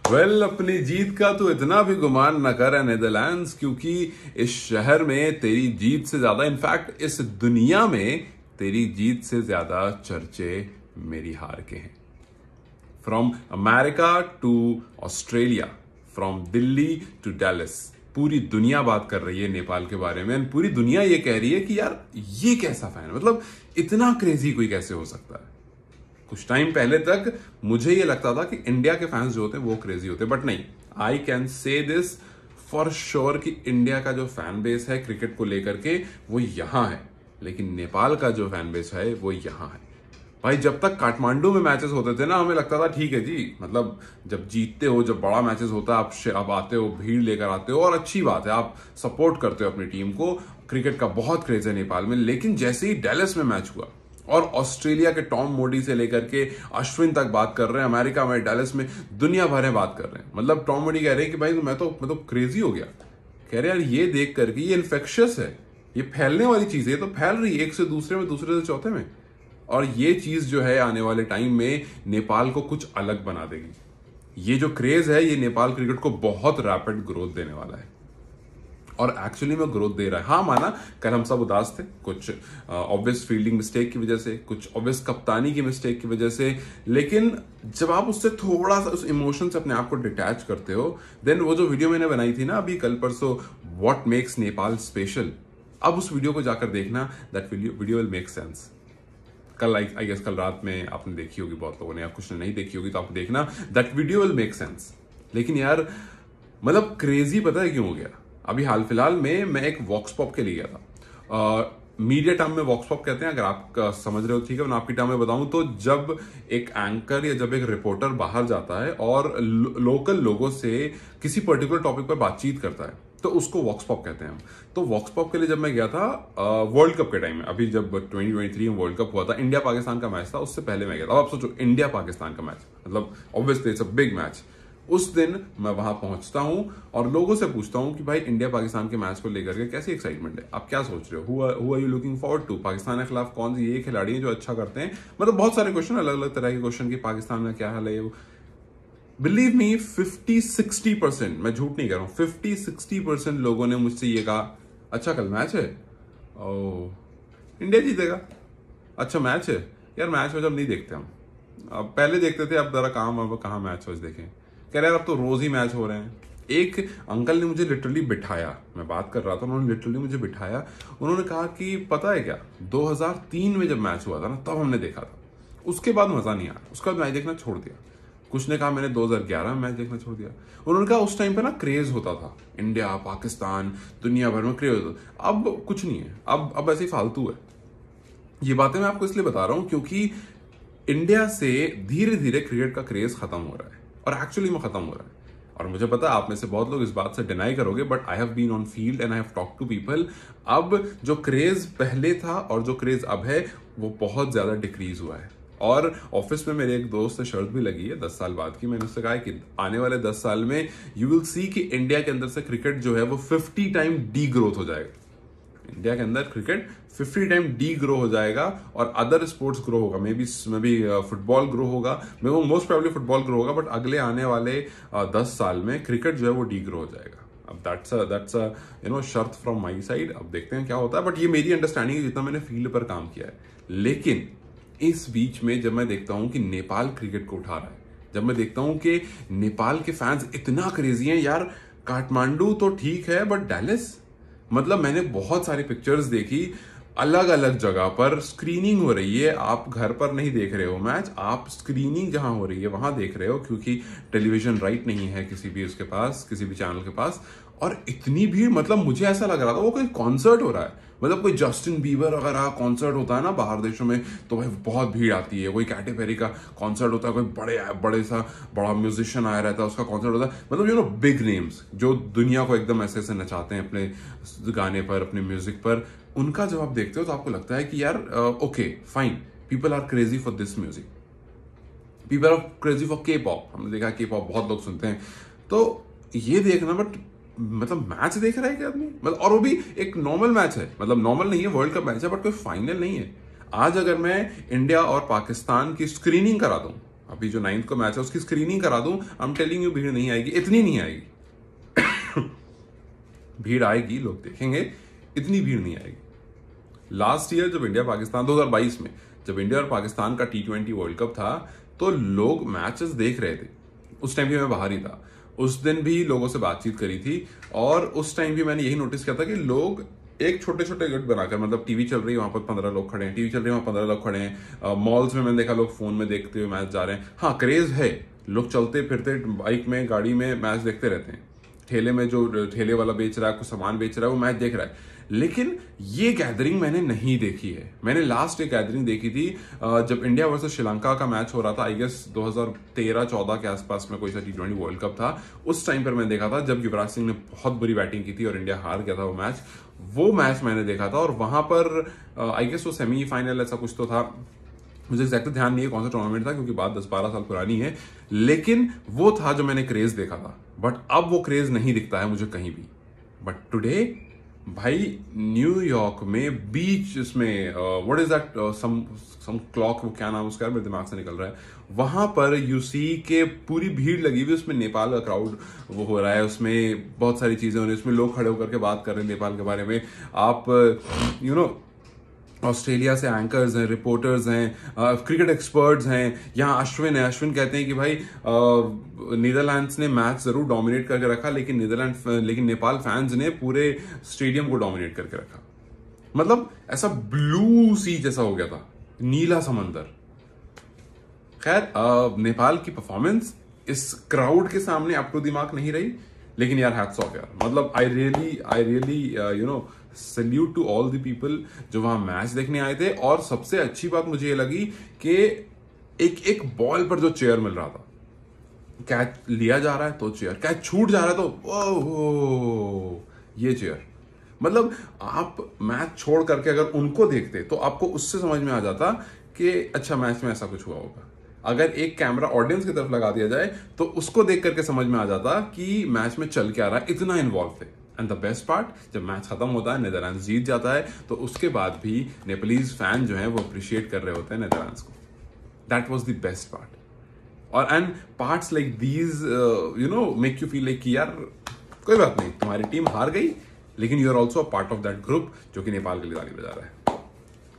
अपनी जीत का तो इतना भी गुमान न कर नेदरलैंड्स, क्योंकि इस शहर में तेरी जीत से ज्यादा, इनफैक्ट इस दुनिया में तेरी जीत से ज्यादा चर्चे मेरी हार के हैं। From America to Australia, from Delhi to Dallas, पूरी दुनिया बात कर रही है नेपाल के बारे में। पूरी दुनिया ये कह रही है कि यार ये कैसा फैन, मतलब इतना क्रेजी कोई कैसे हो सकता है। कुछ टाइम पहले तक मुझे ये लगता था कि इंडिया के फैंस जो होते हैं वो क्रेजी होते हैं, बट नहीं, I can say this for sure कि इंडिया का जो फैन बेस है क्रिकेट को लेकर के वो यहां है, लेकिन नेपाल का जो फैन बेस है वो यहां है। भाई जब तक काठमांडू में मैचेस होते थे ना, हमें लगता था ठीक है जी, मतलब जब जीतते हो, जब बड़ा मैचेस होता है, आप आते हो, भीड़ लेकर आते हो, और अच्छी बात है, आप सपोर्ट करते हो अपनी टीम को। क्रिकेट का बहुत क्रेज है नेपाल में। लेकिन जैसे ही डेलस में मैच हुआ और ऑस्ट्रेलिया के टॉम मोडी से लेकर के अश्विन तक बात कर रहे हैं, अमेरिका में डेलस में दुनिया भर में बात कर रहे हैं, मतलब टॉम मोडी कह रहे हैं कि भाई मैं तो क्रेजी हो गया। कह रहे यार ये देख करके ये इन्फेक्शियस है, ये फैलने वाली चीज है, ये तो फैल रही है एक से दूसरे में, दूसरे से चौथे में। और ये चीज जो है आने वाले टाइम में नेपाल को कुछ अलग बना देगी। ये जो क्रेज है ये नेपाल क्रिकेट को बहुत रैपिड ग्रोथ देने वाला है, और एक्चुअली में ग्रोथ दे रहा है। हाँ माना कल हम सब उदास थे, कुछ ऑब्वियस फील्डिंग मिस्टेक की वजह से, कुछ ऑब्वियस कप्तानी की मिस्टेक की वजह से, लेकिन जब आप उससे थोड़ा सा उस इमोशन से अपने आप को डिटैच करते हो, देन वो जो वीडियो मैंने बनाई थी ना अभी कल परसों, व्हाट मेक्स नेपाल स्पेशल, अब उस वीडियो को जाकर देखना, that video will make sense. कल आई गेस कल रात में आपने देखी होगी बहुत लोगों ने, या कुछ ने नहीं देखी होगी तो आप देखना, that video will make sense. लेकिन यार मतलब क्रेजी पता है क्यों हो गया? अभी हाल फिलहाल में मैं एक वॉक्स पॉप के लिए गया था। मीडिया टर्म में वॉक्स पॉप कहते हैं, अगर आप समझ रहे हो ठीक है, मैं आपकी टर्म में बताऊं तो जब एक एंकर या जब एक रिपोर्टर बाहर जाता है और लोकल लोगों से किसी पर्टिकुलर टॉपिक पर बातचीत करता है तो उसको वॉक्स पॉप कहते हैं हम। तो वॉक्स पॉप के लिए जब मैं गया था वर्ल्ड कप के टाइम में, अभी जब 2023 में वर्ल्ड कप हुआ था, इंडिया पाकिस्तान का मैच था, उससे पहले मैं गया था। अब आप सोचो इंडिया पाकिस्तान का मैच, मतलब obviously it's a big match. उस दिन मैं वहां पहुंचता हूं और लोगों से पूछता हूं कि भाई इंडिया पाकिस्तान के मैच को लेकर के कैसी एक्साइटमेंट है, आप क्या सोच रहे हो, who are you looking forward to, Pakistan के खिलाफ कौन सी ये खिलाड़ी है जो अच्छा करते हैं, मतलब बहुत सारे क्वेश्चन, अलग अलग तरह के क्वेश्चन की, पाकिस्तान में क्या हाल है। बिलीव मी 50-60%, मैं झूठ नहीं कह रहा हूं, 50-60% लोगों ने मुझसे ये कहा, अच्छा कल मैच है, ओह इंडिया जीतेगा, अच्छा मैच है, यार मैच जब नहीं देखते हम, अब पहले देखते थे, अब जरा काम, अब कहाँ मैच वैच देखें। कह रहे यार अब तो रोज ही मैच हो रहे हैं। एक अंकल ने मुझे लिटरली बिठाया, मैं बात कर रहा था, उन्होंने लिटरली मुझे बिठाया, उन्होंने कहा कि पता है क्या, 2003 में जब मैच हुआ था ना तब हमने देखा था, उसके बाद मजा नहीं आया, उसका मैच देखना छोड़ दिया। कुछ ने कहा मैंने 2011 में मैच देखना छोड़ दिया। उन्होंने कहा उस टाइम पे ना क्रेज होता था, इंडिया पाकिस्तान दुनिया भर में क्रेज होता था, अब कुछ नहीं है, अब ऐसे ही फालतू है। ये बातें मैं आपको इसलिए बता रहा हूं क्योंकि इंडिया से धीरे धीरे क्रिकेट का क्रेज खत्म हो रहा है, और एक्चुअली में खत्म हो रहा है। और मुझे पता है आप में से बहुत लोग इस बात से डिनाई करोगे, but I have been on field and I have talk to people. अब जो क्रेज पहले था और जो क्रेज अब है वो बहुत ज्यादा डिक्रीज हुआ है। और ऑफिस में मेरे एक दोस्त से शर्त भी लगी है 10 साल बाद की, मैंने उससे कहा कि आने वाले 10 साल में यू विल सी कि इंडिया के अंदर से क्रिकेट जो है वो 50 टाइम डी ग्रोथ हो जाएगा। इंडिया के अंदर क्रिकेट 50 टाइम डी ग्रो हो जाएगा और अदर स्पोर्ट्स ग्रो होगा, मे बी फुटबॉल ग्रो होगा, मे वो मोस्ट प्रोबेबली फुटबॉल ग्रो होगा, बट अगले आने वाले 10 साल में क्रिकेट जो है वो डी ग्रो हो जाएगा। अब दैट्स शर्त फ्रॉम माई साइड, अब देखते हैं क्या होता है, बट ये मेरी अंडरस्टैंडिंग है जितना मैंने फील्ड पर काम किया है। लेकिन इस बीच में जब मैं देखता हूं कि नेपाल क्रिकेट को उठा रहा है, जब मैं देखता हूं कि नेपाल के फैंस इतना क्रेजी हैं, यार काठमांडू तो ठीक है बट डेलिस, मतलब मैंने बहुत सारी पिक्चर्स देखी, अलग अलग जगह पर स्क्रीनिंग हो रही है, आप घर पर नहीं देख रहे हो मैच, आप स्क्रीनिंग जहां हो रही है वहां देख रहे हो, क्योंकि टेलीविजन राइट नहीं है किसी भी उसके पास, किसी भी चैनल के पास। और इतनी भीड़, मतलब मुझे ऐसा लग रहा था वो कोई कॉन्सर्ट हो रहा है, मतलब कोई जस्टिन बीबर वगैरह कॉन्सर्ट होता है ना बाहर देशों में तो भाई बहुत भीड़ आती है, कोई कैटी पेरी का कॉन्सर्ट होता है, कोई बड़ा म्यूजिशियन आया रहता है, उसका कॉन्सर्ट होता है, मतलब बिग नेम्स जो दुनिया को एकदम ऐसे ऐसे नचाते हैं अपने गाने पर, अपने म्यूजिक पर, उनका जब आप देखते हो तो आपको लगता है कि यार okay fine, people are crazy for this music, people are crazy for K pop, हमने देखा के पॉप बहुत लोग सुनते हैं, तो ये देखना, बट मतलब मैच देख रहा है क्या आदमी, मतलब और वो भी एक नॉर्मल मैच है, मतलब नॉर्मल नहीं है, वर्ल्ड कप मैच है, बट कोई फाइनल नहीं है। आज अगर मैं इंडिया और पाकिस्तान की स्क्रीनिंग करा दूं, अभी जो 9th को मैच है उसकी स्क्रीनिंग करा दूं, आई एम टेलिंग यू भीड़ नहीं आएगी, इतनी नहीं आएगी। भीड़ आएगी, लोग देखेंगे, इतनी भीड़ नहीं आएगी। लास्ट ईयर जब इंडिया पाकिस्तान 2022 में जब इंडिया और पाकिस्तान का T20 वर्ल्ड कप था तो लोग मैचेस देख रहे थे। उस टाइम भी मैं बाहर ही था, उस दिन भी लोगों से बातचीत करी थी और उस टाइम भी मैंने यही नोटिस किया था कि लोग एक छोटे छोटे गट बनाकर, मतलब टीवी चल रही है वहां पर 15 लोग खड़े हैं, टीवी चल रही है वहां 15 लोग खड़े हैं, मॉल्स में मैंने देखा लोग फोन में देखते हुए मैच जा रहे हैं। हाँ, क्रेज है, लोग चलते फिरते बाइक में गाड़ी में मैच देखते रहते हैं, ठेले में जो ठेले वाला बेच रहा है कुछ सामान बेच रहा है वो मैच देख रहा है। लेकिन ये गैदरिंग मैंने नहीं देखी है। मैंने लास्ट एक गैदरिंग देखी थी जब इंडिया वर्सेस श्रीलंका का मैच हो रहा था, आई गेस 2013-14 के आसपास में कोई सा T20 वर्ल्ड कप था। उस टाइम पर मैंने देखा था जब युवराज सिंह ने बहुत बुरी बैटिंग की थी और इंडिया हार गया था वो मैच मैंने देखा था। और वहां पर आई गेस वो सेमीफाइनल ऐसा कुछ तो था, मुझे एग्जैक्ट ध्यान नहीं है कौन सा टूर्नामेंट था क्योंकि बात 10-12 साल पुरानी है, लेकिन वो था जो मैंने क्रेज देखा था। बट अब वो क्रेज नहीं दिखता है मुझे कहीं भी। बट टुडे भाई न्यूयॉर्क में बीच इसमें what is that some clock, वो क्या नाम उसका मेरे दिमाग से निकल रहा है, वहां पर यूसी के पूरी भीड़ लगी हुई, उसमें नेपाल का क्राउड वो हो रहा है, उसमें बहुत सारी चीजें हो रही है, उसमें लोग खड़े होकर के बात कर रहे हैं नेपाल के बारे में। आप यू नो ऑस्ट्रेलिया से एंकर्स हैं, रिपोर्टर्स हैं, क्रिकेट एक्सपर्ट्स हैं। यहाँ अश्विन है, अश्विन कहते हैं कि भाई नीदरलैंड्स ने मैच जरूर डोमिनेट करके रखा लेकिन नेपाल फैंस ने पूरे स्टेडियम को डोमिनेट करके रखा। मतलब ऐसा ब्लू सी जैसा हो गया था, नीला समंदर। खैर नेपाल की परफॉर्मेंस इस क्राउड के सामने अप टू द मार्क नहीं रही, लेकिन यार हैट्स ऑफ यार, मतलब I really you know salute to all the people जो वहां मैच देखने आए थे। और सबसे अच्छी बात मुझे ये लगी कि एक एक बॉल पर जो चेयर मिल रहा था, कैच लिया जा रहा है तो चेयर, कैच छूट जा रहा है तो ओह ये चेयर। मतलब आप मैच छोड़ करके अगर उनको देखते तो आपको उससे समझ में आ जाता कि अच्छा मैच में ऐसा कुछ हुआ होगा। अगर एक कैमरा ऑडियंस की तरफ लगा दिया जाए तो उसको देख करके समझ में आ जाता कि मैच में चल क्या रहा है, इतना इन्वॉल्व थे। एंड द बेस्ट पार्ट, जब मैच खत्म होता है, नीदरलैंड्स जीत जाता है, तो उसके बाद भी नेपालीज फैन जो है वो अप्रिशिएट कर रहे होते हैं नीदरलैंड्स को। That was the best part. और and parts like these you know make you feel like कि यार कोई बात नहीं, तुम्हारी टीम हार गई लेकिन you are also a part of that group जो कि नेपाल के लिए ताली बजा रहा है।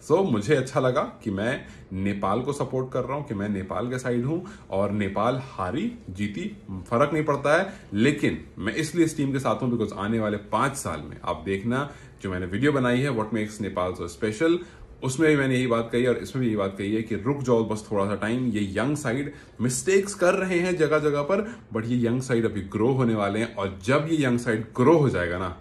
सो मुझे अच्छा लगा कि मैं नेपाल को सपोर्ट कर रहा हूं, कि मैं नेपाल के साइड हूं, और नेपाल हारी जीती फर्क नहीं पड़ता है। लेकिन मैं इसलिए इस टीम के साथ हूं बिकॉज आने वाले 5 साल में आप देखना जो मैंने वीडियो बनाई है what makes Nepal so special, उसमें भी मैंने यही बात कही और इसमें भी यही बात कही है कि रुक जाओ बस थोड़ा सा टाइम। ये यंग साइड मिस्टेक्स कर रहे हैं जगह जगह पर, बट ये यंग साइड अभी ग्रो होने वाले हैं, और जब ये यंग साइड ग्रो हो जाएगा ना,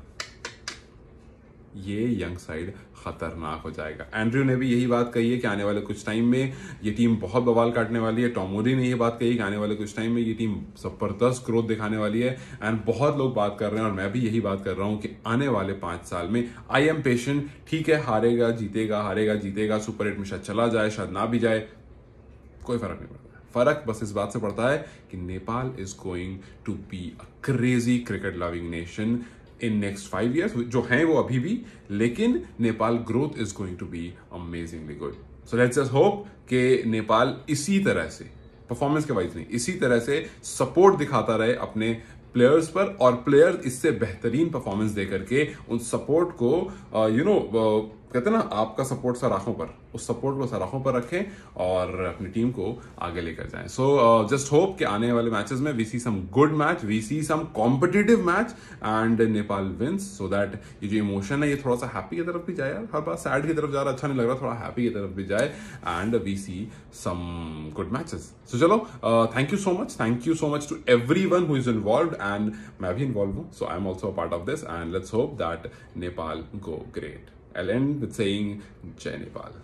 ये यंग साइड खतरनाक हो जाएगा। एंड्रयू ने भी यही बात कही है कि आने वाले कुछ टाइम में ये टीम बहुत बवाल काटने वाली है। टॉम मूडी ने ये बात कही कि आने वाले कुछ टाइम में ये टीम जबरदस्त ग्रोथ दिखाने वाली है। एंड बहुत लोग बात कर रहे हैं और मैं भी यही बात कर रहा हूं कि आने वाले 5 साल में आई एम पेशेंट। ठीक है, हारेगा जीतेगा, हारेगा जीतेगा, सुपर 8 में शायद चला जाए, शायद ना भी जाए, कोई फर्क नहीं पड़ता। फर्क बस इस बात से पड़ता है कि Nepal is going to be a crazy cricket loving nation in next 5 years, जो हैं वो अभी भी, लेकिन Nepal growth is going to be amazingly good. So let's just hope कि नेपाल इसी तरह से, परफॉर्मेंस के वाइज नहीं, इसी तरह से सपोर्ट दिखाता रहे अपने प्लेयर्स पर, और प्लेयर्स इससे बेहतरीन परफॉर्मेंस दे करके उन सपोर्ट को कहते हैं ना, आपका सपोर्ट सराखों पर, उस सपोर्ट को सराखों पर रखें और अपनी टीम को आगे लेकर जाएं। सो जस्ट होप कि आने वाले मैचेस में we see some good match, we see some competitive match and Nepal wins, so that ये जो इमोशन है ये थोड़ा सा हैप्पी की तरफ भी जाए। यार हर बार सैड की तरफ जा रहा अच्छा नहीं लग रहा, थोड़ा हैप्पी की तरफ भी जाए and we see some good matches. So चलो, thank you so much to everyone who is involved, and मैं भी इन्वॉल्व हूं, so I am also a part of this, and let's hope that Nepal go great. I'll end with saying Jai Nepal.